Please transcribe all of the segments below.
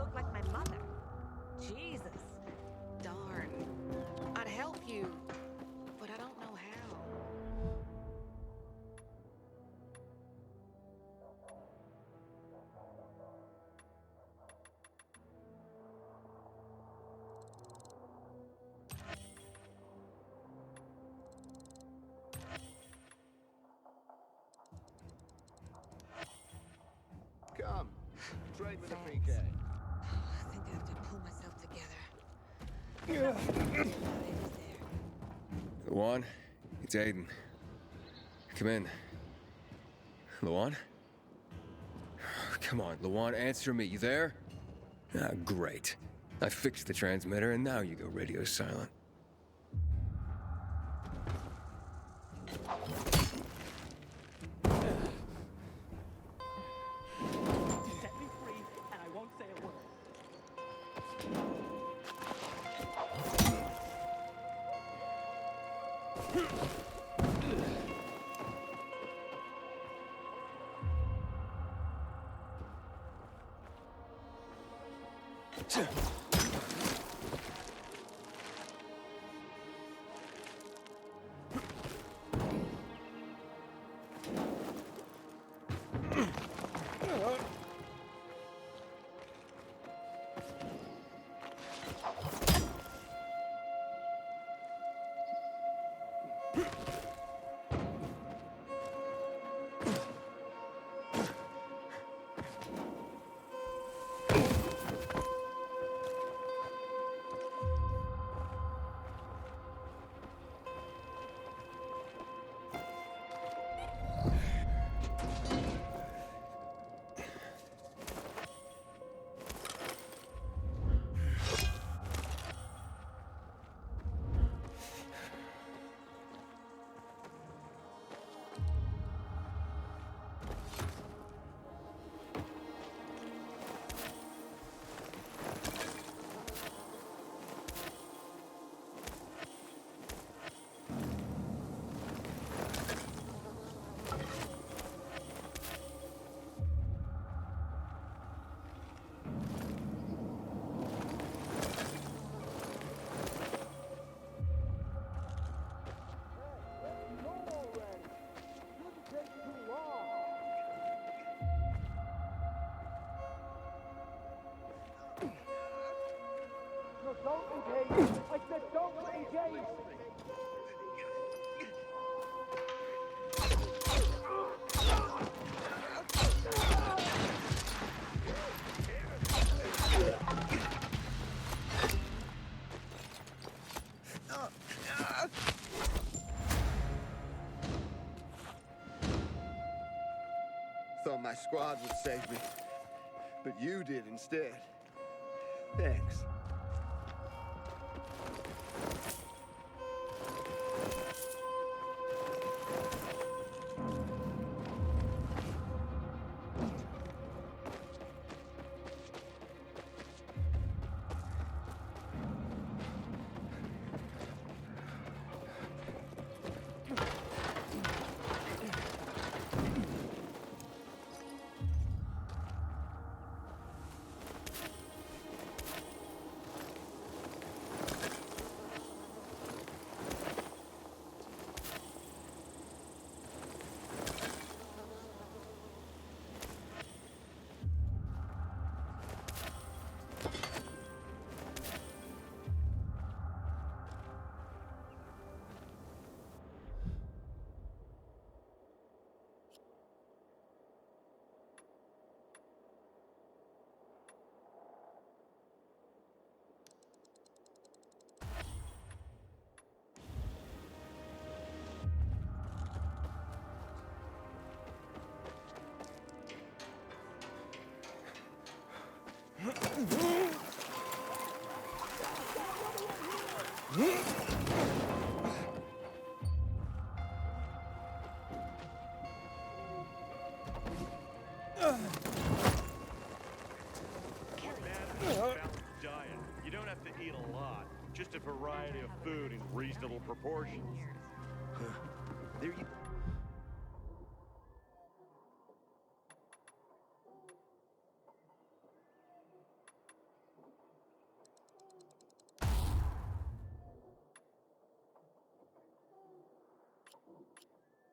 look like my mother. Jesus. Darn. I'd help you, but I don't know how. Come, trade with a Thanks. PK. I think I have to pull myself together. Luan, it's Aiden. Come in. Luan? Come on, Luan, answer me. You there? Ah, great. I fixed the transmitter, and now you go radio silent. Set me free, and I won't say a word. Thought my squad would save me, but you did instead. Thanks. Diet. You don't have to eat a lot, just a variety of food in reasonable proportions. There you...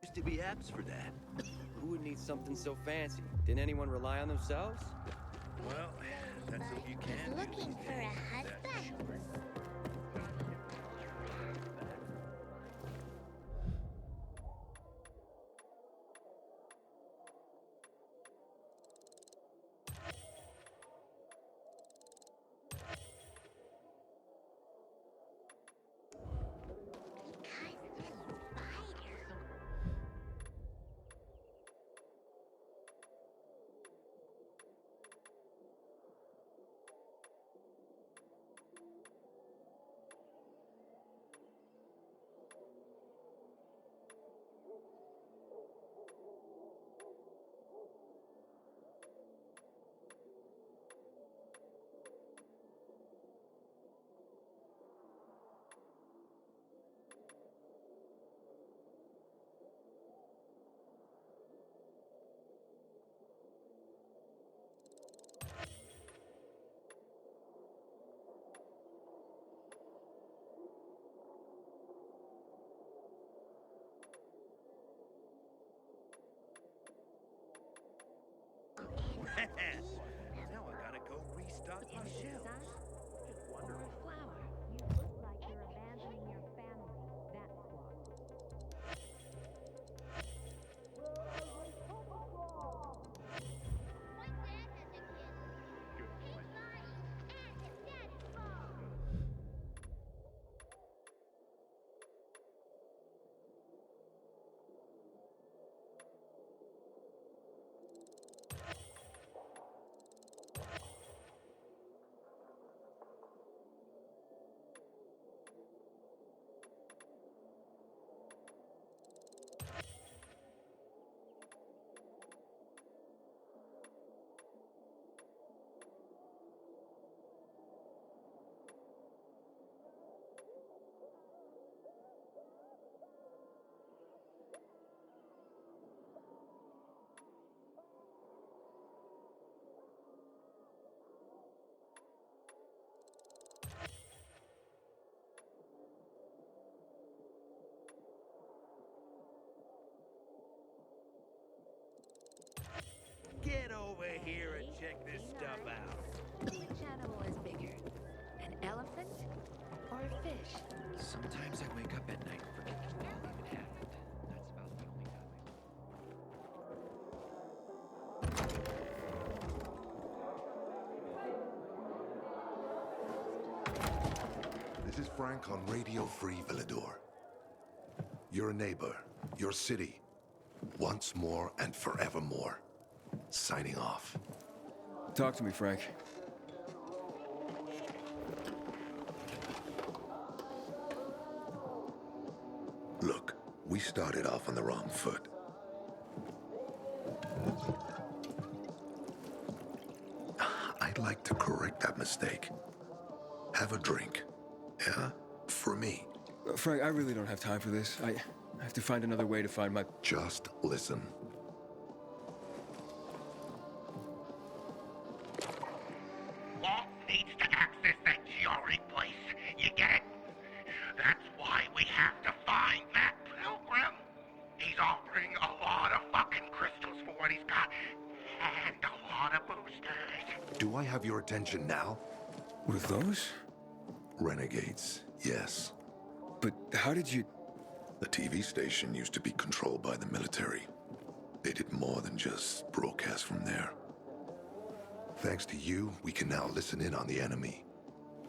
seems to be apps for that. Who would need something so fancy? Didn't anyone rely on themselves? Well, that's what you can do. Looking for a husband. Now I gotta go restock my shelves. Or a flower. You look like you're abandoning your family. That's why. My dad has a kid. His body and his daddy's ball. Get over here and check this stuff out. Which animal is bigger? An elephant or a fish? Sometimes I wake up at night forgetting it all even happened. That's about the only time This is Frank on Radio Free Villador. Your neighbor, your city, once more and forevermore. Signing off. Talk to me, Frank. Look, we started off on the wrong foot. I'd like to correct that mistake. Have a drink. Yeah? For me. Frank, I really don't have time for this. I have to find another way to find my... Just listen. Walt needs to access that GRE place. You get it? That's why we have to find that pilgrim. He's offering a lot of fucking crystals for what he's got. And a lot of boosters. Do I have your attention now? What are those? Renegades, yes. But how did you... The TV station used to be controlled by the military. They did more than just broadcast from there. Thanks to you, we can now listen in on the enemy.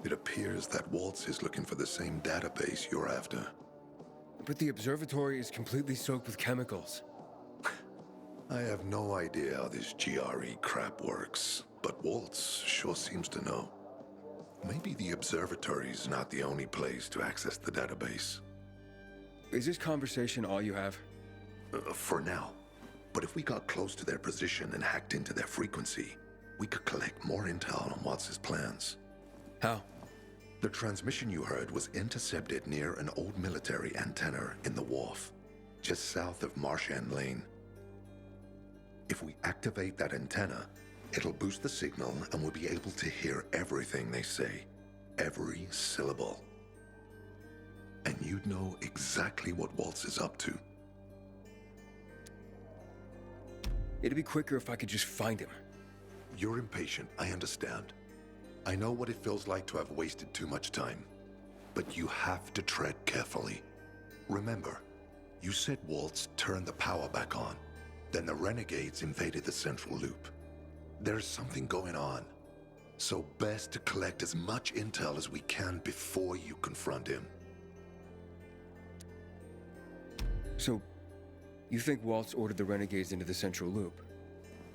It appears that Waltz is looking for the same database you're after. But the observatory is completely soaked with chemicals. I have no idea how this GRE crap works, but Waltz sure seems to know. Maybe the observatory's not the only place to access the database. Is this conversation all you have? For now. But if we got close to their position and hacked into their frequency, we could collect more intel on Watts' plans. How? The transmission you heard was intercepted near an old military antenna in the wharf, just south of Marchand Lane. If we activate that antenna, it'll boost the signal and we'll be able to hear everything they say, every syllable. And you'd know exactly what Waltz is up to. It'd be quicker if I could just find him. You're impatient, I understand. I know what it feels like to have wasted too much time. But you have to tread carefully. Remember, you said Waltz turned the power back on. Then the renegades invaded the central loop. There's something going on. So best to collect as much intel as we can before you confront him. So, you think Waltz ordered the renegades into the central loop?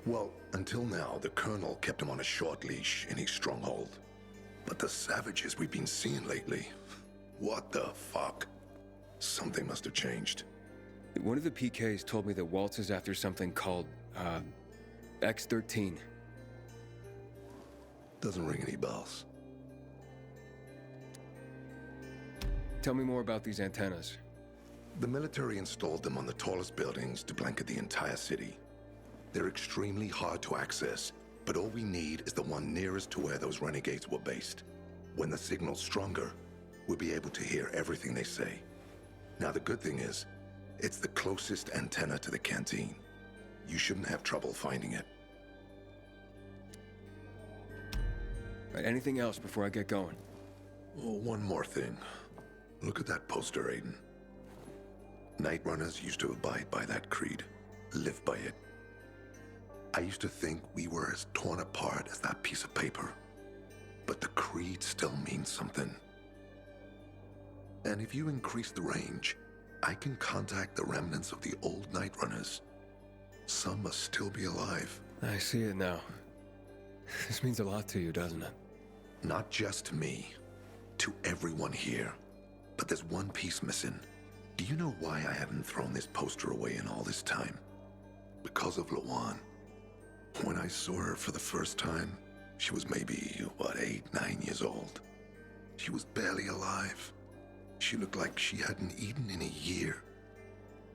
Well, until now, the Colonel kept him on a short leash in his stronghold. But the savages we've been seeing lately, what the fuck? Something must have changed. One of the PKs told me that Waltz is after something called, X-13. Doesn't ring any bells. Tell me more about these antennas. The military installed them on the tallest buildings to blanket the entire city. They're extremely hard to access, but all we need is the one nearest to where those renegades were based. When the signal's stronger, we'll be able to hear everything they say. Now the good thing is, it's the closest antenna to the canteen. You shouldn't have trouble finding it. Right, anything else before I get going? Oh, one more thing. Look at that poster, Aiden. Night Runners used to abide by that creed, live by it. I used to think we were as torn apart as that piece of paper. But the creed still means something. And if you increase the range, I can contact the remnants of the old Night Runners. Some must still be alive. I see it now. This means a lot to you, doesn't it? Not just to me, to everyone here. But there's one piece missing. Do you know why I haven't thrown this poster away in all this time? Because of Lawan. When I saw her for the first time, she was maybe, 8, 9 years old. She was barely alive. She looked like she hadn't eaten in a year.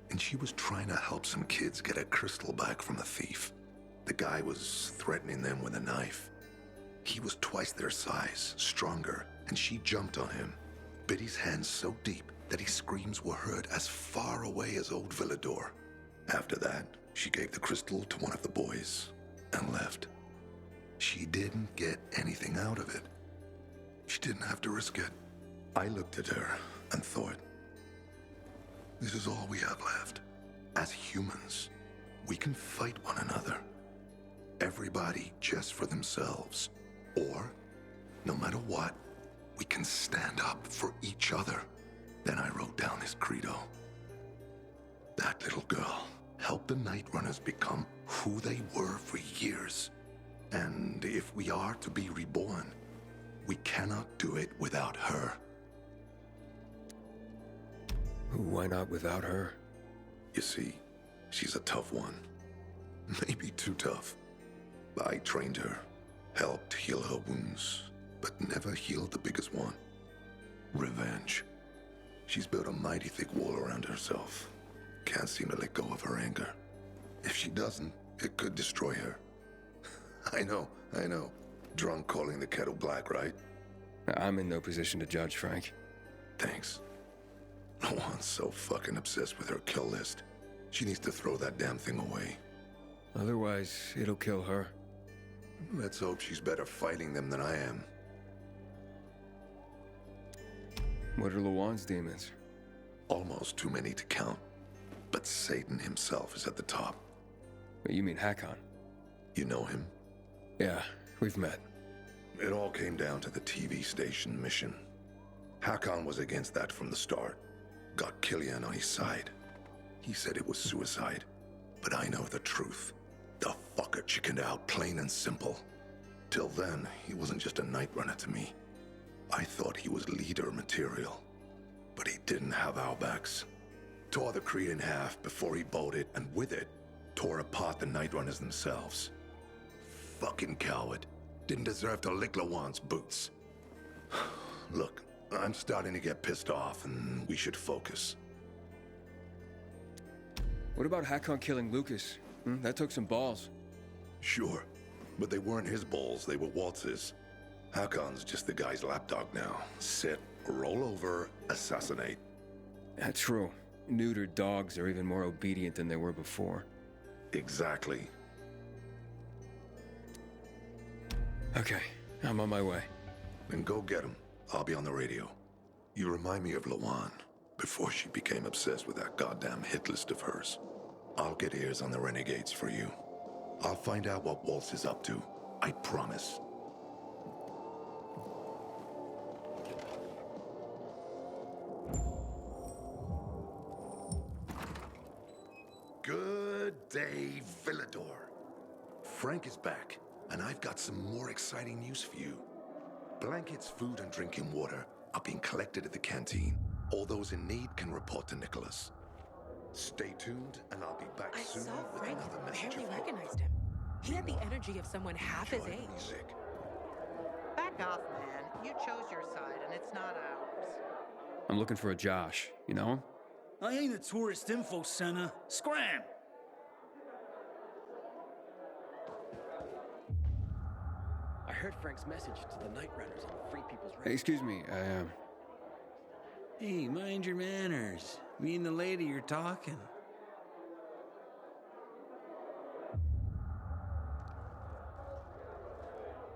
And she was trying to help some kids get a crystal back from the thief. The guy was threatening them with a knife. He was twice their size, stronger, and she jumped on him, bit his hand so deep that his screams were heard as far away as Old Villador. After that, she gave the crystal to one of the boys and left. She didn't get anything out of it. She didn't have to risk it. I looked at her and thought, this is all we have left. As humans, we can fight one another. Everybody just for themselves. Or, no matter what, we can stand up for each other. Then I wrote down this credo. That little girl helped the Night Runners become who they were for years. And if we are to be reborn, we cannot do it without her. Why not without her? You see, she's a tough one. Maybe too tough. I trained her, helped heal her wounds, but never healed the biggest one. Revenge. She's built a mighty thick wall around herself. Can't seem to let go of her anger. If she doesn't, it could destroy her. I know. Drunk calling the kettle black, right? I'm in no position to judge, Frank. Thanks. Lawan's so fucking obsessed with her kill list. She needs to throw that damn thing away. Otherwise, it'll kill her. Let's hope she's better fighting them than I am. What are Lawan's demons? Almost too many to count. But Satan himself is at the top. You mean Hakon? You know him? Yeah, we've met. It all came down to the TV station mission. Hakon was against that from the start. Got Killian on his side. He said it was suicide. But I know the truth. The fucker chickened out, plain and simple. Till then, he wasn't just a night runner to me. I thought he was leader material. But he didn't have our backs. Tore the Creed in half before he bolted, and with it, tore apart the Night Runners themselves. Fucking coward. Didn't deserve to lick Lawan's boots. Look, I'm starting to get pissed off, and we should focus. What about Hakon killing Lucas? That took some balls. Sure, but they weren't his balls, they were Waltz's. Hakon's just the guy's lapdog now. Sit, roll over, assassinate. That's true. Neutered dogs are even more obedient than they were before. Exactly. Okay, I'm on my way. Then go get him. I'll be on the radio. You remind me of Lawan, before she became obsessed with that goddamn hit list of hers. I'll get ears on the renegades for you. I'll find out what Waltz is up to. I promise. Good day, Villador. Frank is back, and I've got some more exciting news for you. Blankets, food, and drinking water are being collected at the canteen. All those in need can report to Nicholas. Stay tuned, and I'll be back I soon saw with Frank another and message barely of hope. recognized him. He had the energy of someone half his Enjoy age. the music. Back off, man. You chose your side, and it's not ours. I'm looking for a Josh. You know him? I ain't a tourist info center. Scram! I heard Frank's message to the Night Runners on the Free People's Hey, Radio. excuse me, Hey, mind your manners. Me and the lady you're talking.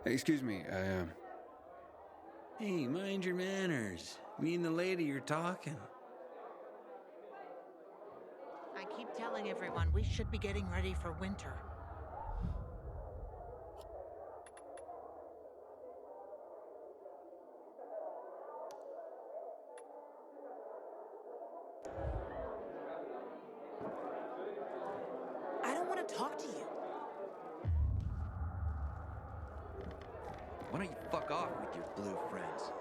Hey, excuse me, Hey, mind your manners. Me and the lady you're talking. I keep telling everyone we should be getting ready for winter. I don't want to talk to you. Why don't you fuck off with your blue friends?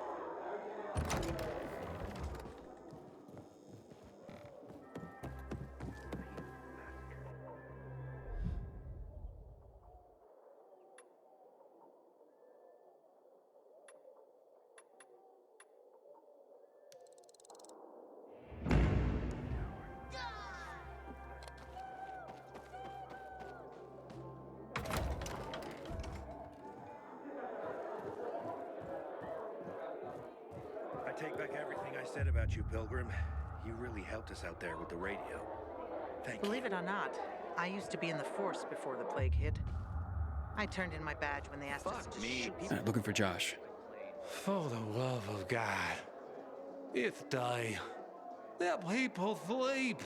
I take back everything I said about you, Pilgrim. You really helped us out there with the radio. Thank you. Believe it or not, I used to be in the force before the plague hit. I turned in my badge when they asked us to shoot. looking for Josh. For the love of God. It's day. Let people sleep.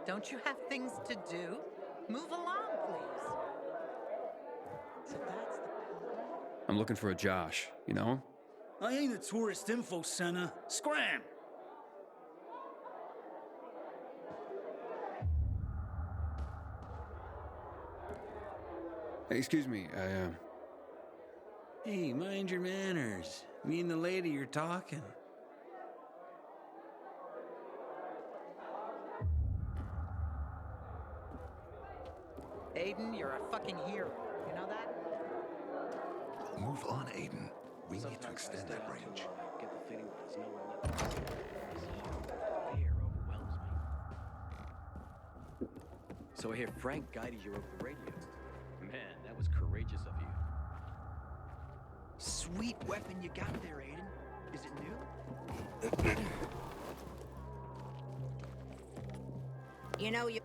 Don't you have things to do? Move along, please. So that's the I'm looking for a Josh. You know him? I ain't a tourist info center. Scram! Hey, excuse me, Hey, mind your manners. Me and the lady you're talking. Aiden, you're a fucking hero. You know that? Move on, Aiden. We need to extend that range. Get the feeling that there's no one left. This horrible fear overwhelms me. So I hear Frank guided you over the radio. Man, that was courageous of you. Sweet weapon you got there, Aiden. Is it new? You know, you.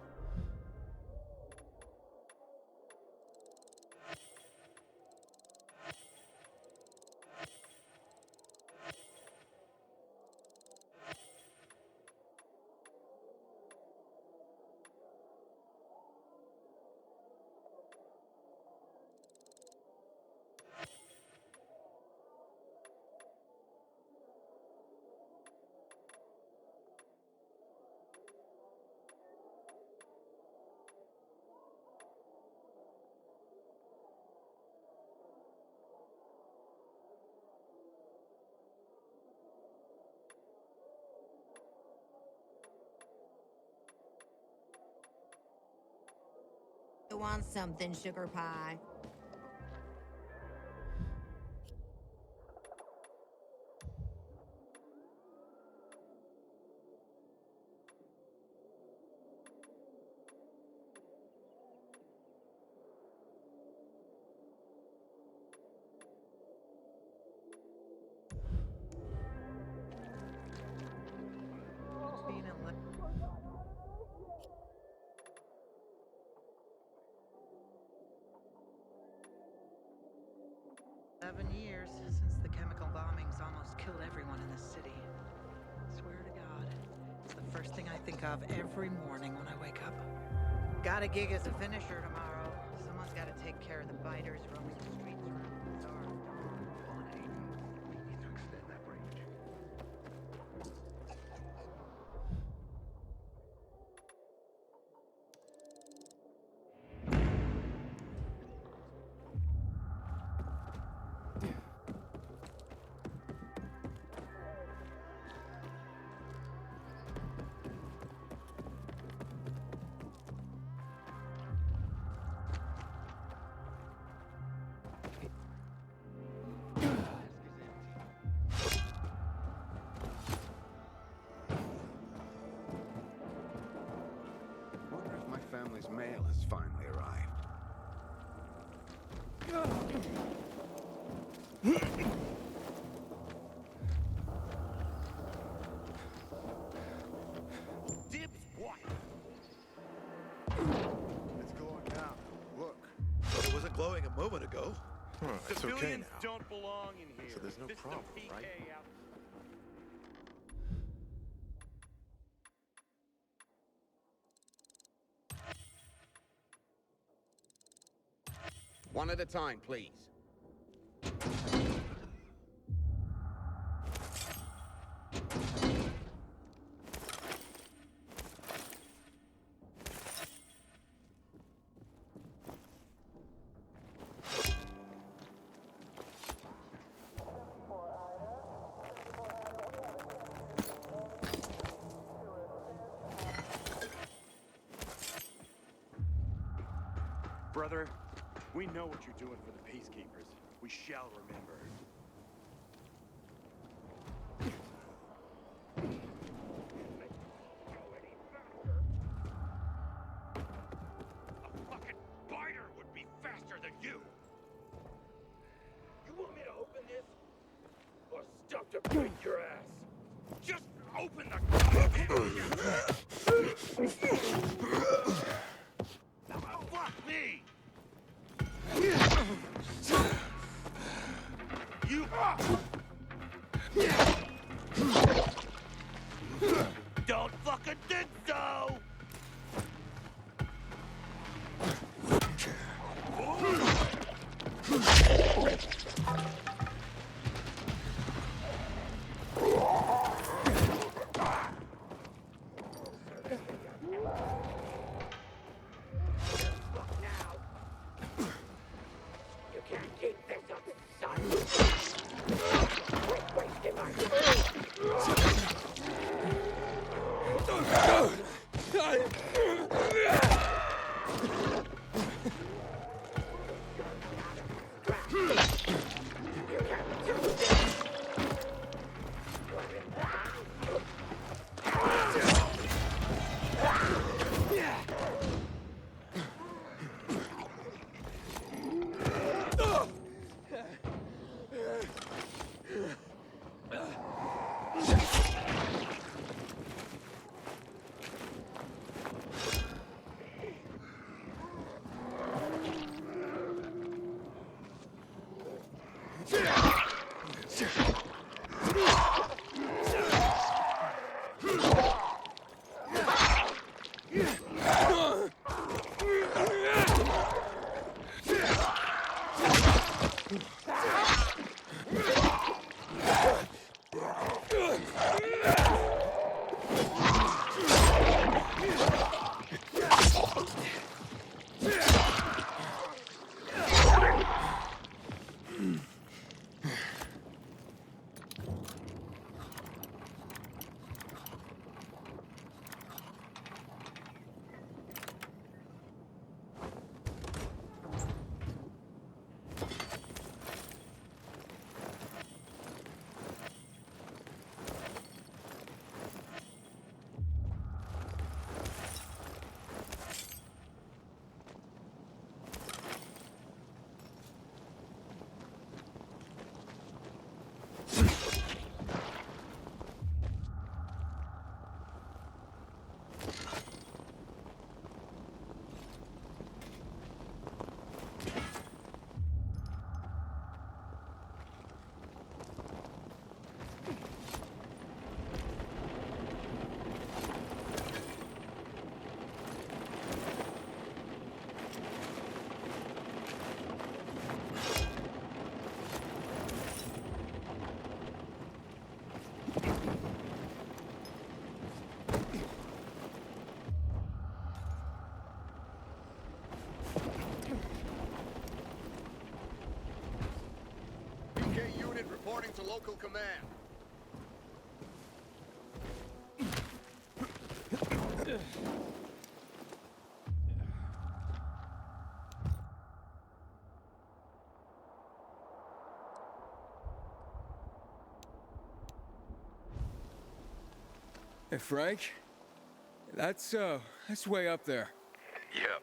You want something, sugar pie? 7 years since the chemical bombings almost killed everyone in the city. Swear to God, it's the first thing I think of every morning when I wake up. Got a gig as a finisher tomorrow. Someone's got to take care of the biters roaming the streets around the bazaar. On Aiden, we need to extend that range. Wonder if my family's mail has finally arrived. Dibs what? It's glowing now. Look. But it wasn't glowing a moment ago. It's okay now. Don't belong in here. So there's no This is problem, the PK right? out. One at a time, please. Brother, we know what you're doing for the peacekeepers. We shall remember. A fucking biter would be faster than you. You want me to open this? Or stuff to break your ass? Just open the goddamn Now, fuck me! You don't fucking think so! You can't keep this up, son. Quit wasting my reporting to local command. Hey, Frank? That's way up there. Yep.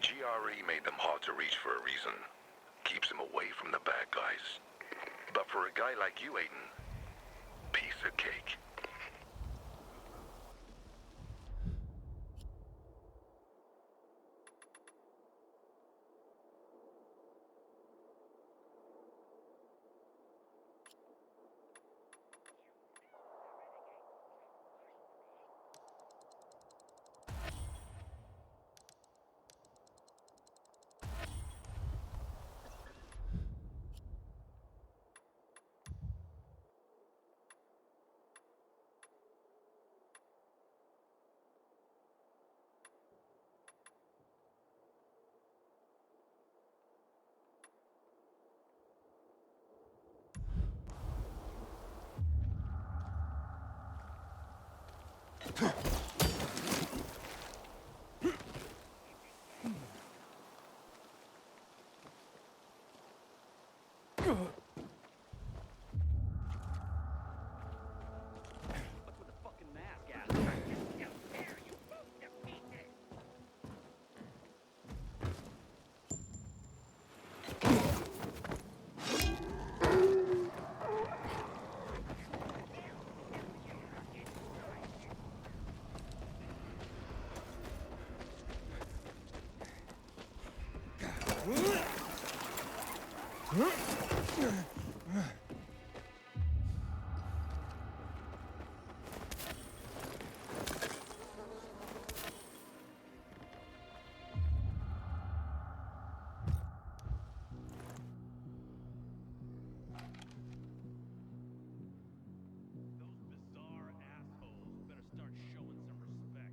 GRE made them hard to reach for a reason. Keeps them away from the bad guys. But for a guy like you, Aiden, piece of cake. What's with the fucking mask, asshole? Those bizarre assholes better start showing some respect.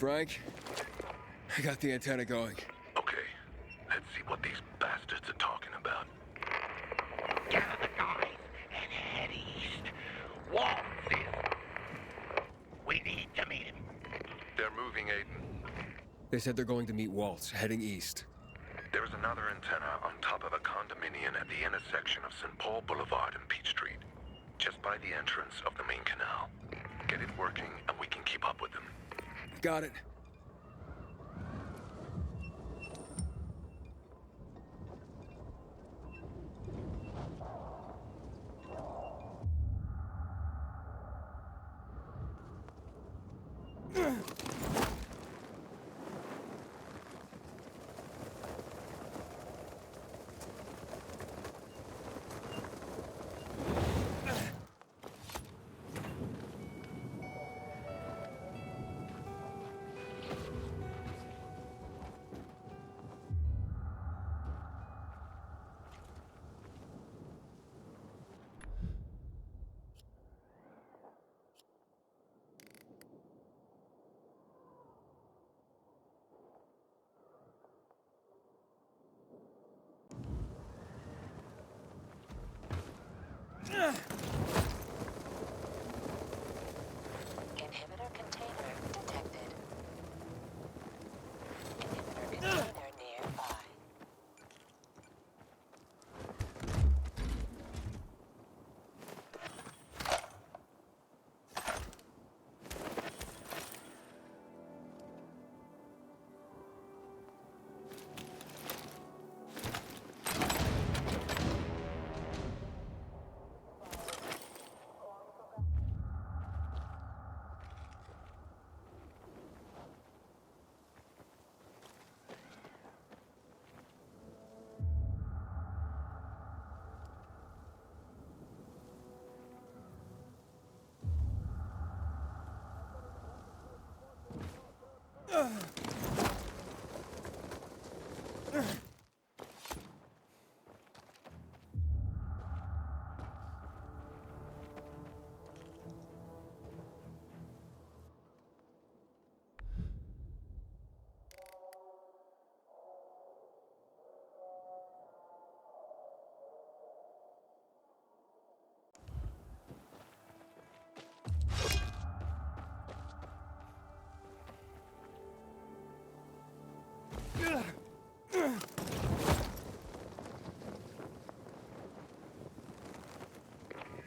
Frank, I got the antenna going. Okay, let's see what these bastards are talking about. Gather the guys and head east. Waltz is... We need to meet him. They're moving, Aiden. They said they're going to meet Waltz, heading east. There's another antenna on top of a condominium at the intersection of St. Paul Boulevard and Peach Street, just by the entrance of the main canal. Get it working, and we can keep up with them. Got it.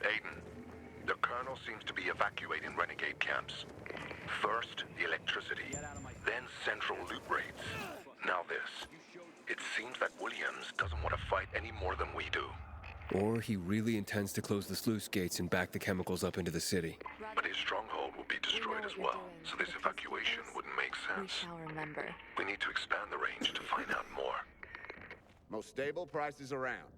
Aiden, the Colonel seems to be evacuating renegade camps. First, the electricity, then central loot raids. Now this. It seems that Williams doesn't want to fight any more than we do. Or he really intends to close the sluice gates and back the chemicals up into the city. But his stronghold will be destroyed as well, so this evacuation wouldn't make sense. We shall remember. We need to expand the range to find out more. Most stable prices around.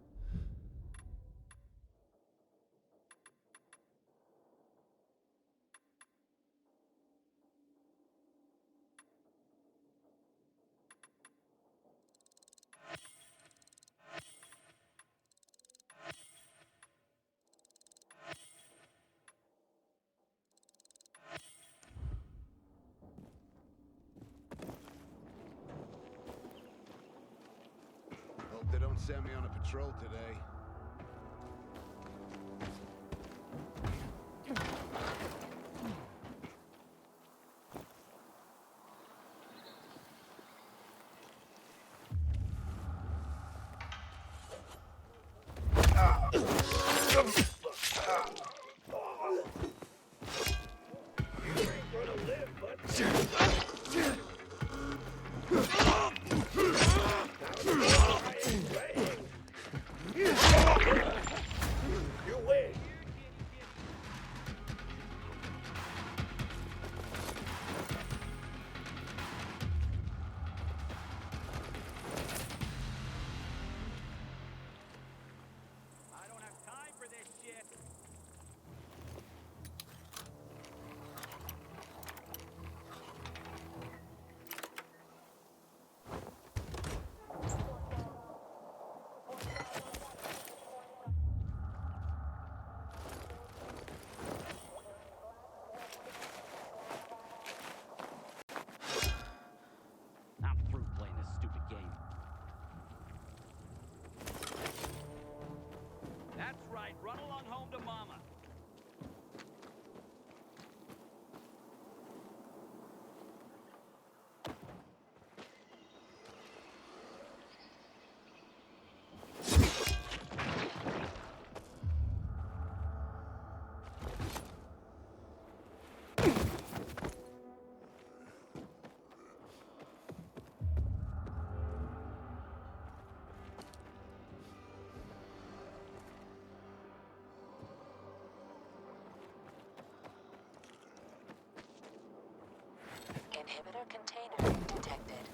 Hope they don't send me on a patrol today. I'm through playing this stupid game. That's right. Run along home to Mama. Inhibitor container detected.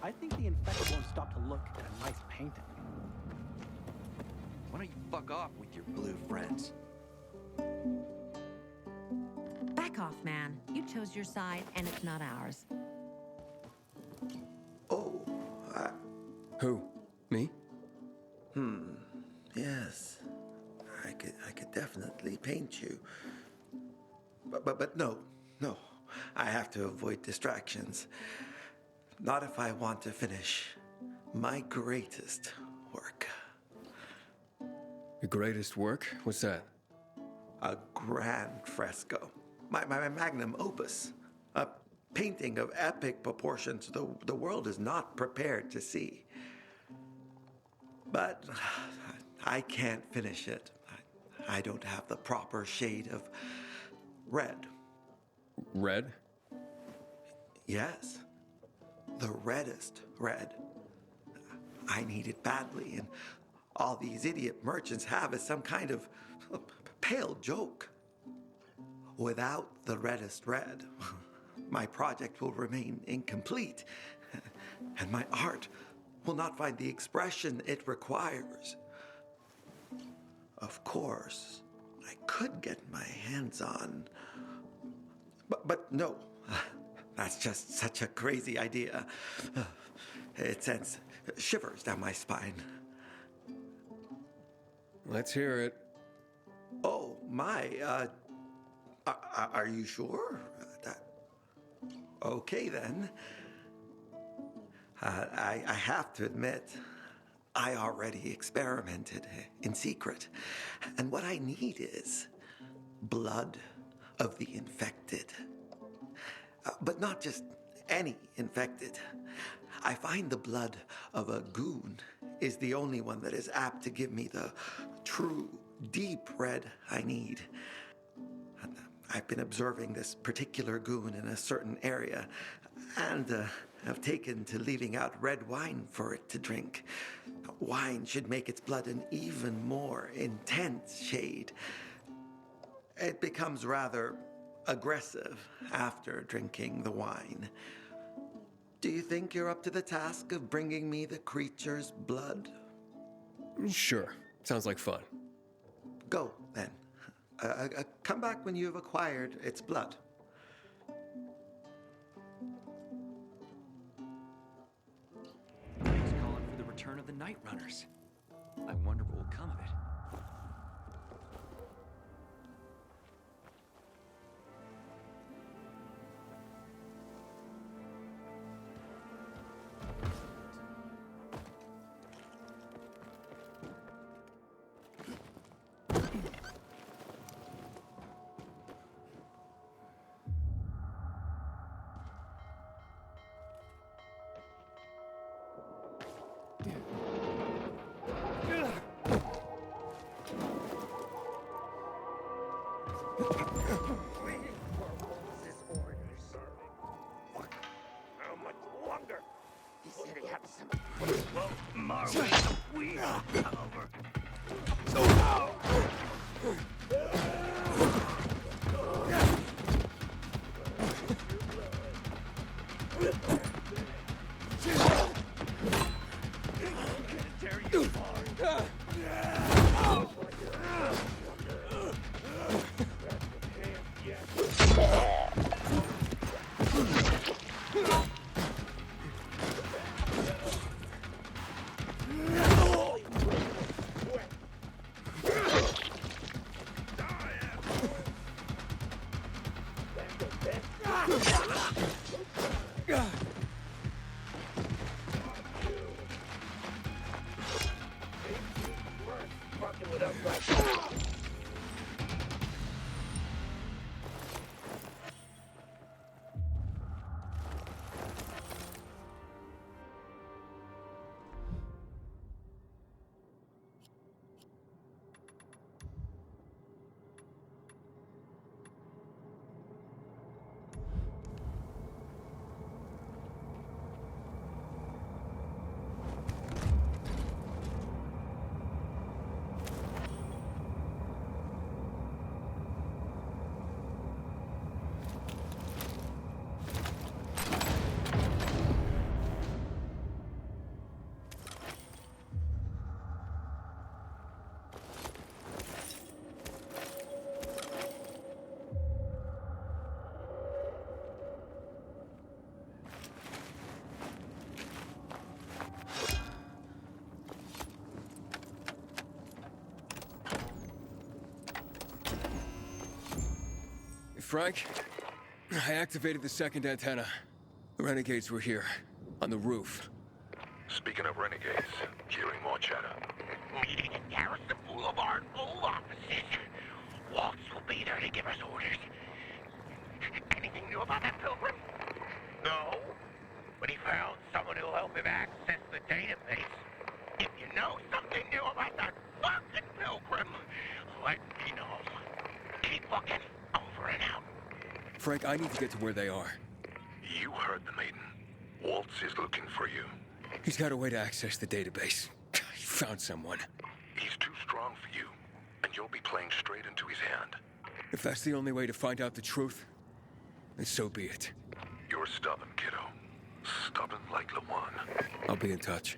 I think the infected won't stop to look at a nice painting. Why don't you fuck off with your blue friends? Back off, man. You chose your side, and it's not ours. Oh, Who? Me? Yes. I could definitely paint you. But no. I have to avoid distractions. Not if I want to finish my greatest work. Your greatest work? What's that? A grand fresco. My magnum opus. A painting of epic proportions the world is not prepared to see. But I can't finish it. I don't have the proper shade of red. Red? Yes. The reddest red. I need it badly, and all these idiot merchants have is some kind of pale joke. Without the reddest red, my project will remain incomplete, and my art will not find the expression it requires. Of course, I could get my hands on... But no, that's just such a crazy idea. It sends shivers down my spine. Let's hear it. Oh, my, are you sure? Okay, then. I have to admit, I already experimented in secret. And what I need is blood of the infected. But not just any infected. I find the blood of a goon is the only one that is apt to give me the true, deep red I need. I've been observing this particular goon in a certain area, and have taken to leaving out red wine for it to drink. Wine should make its blood an even more intense shade. It becomes rather aggressive after drinking the wine. Do you think you're up to the task of bringing me the creature's blood? Sure. Sounds like fun. Go, then. Come back when you have acquired its blood. He's calling for the return of the Night Runners. I wonder what will come of it. Frank, I activated the second antenna. The renegades were here, on the roof. Speaking of renegades, hearing more chatter. Meeting at Garrison Boulevard, old offices. Waltz will be there to give us orders. Anything new about that Pilgrim? No. But he found someone who'll help him access the database. If you know something new about that fucking Pilgrim, let me know. Keep looking. Over and out. Frank, I need to get to where they are. You heard the maiden. Waltz is looking for you. He's got a way to access the database. He found someone. He's too strong for you, and you'll be playing straight into his hand. If that's the only way to find out the truth, then so be it. You're stubborn, kiddo. Stubborn like Lawan. I'll be in touch.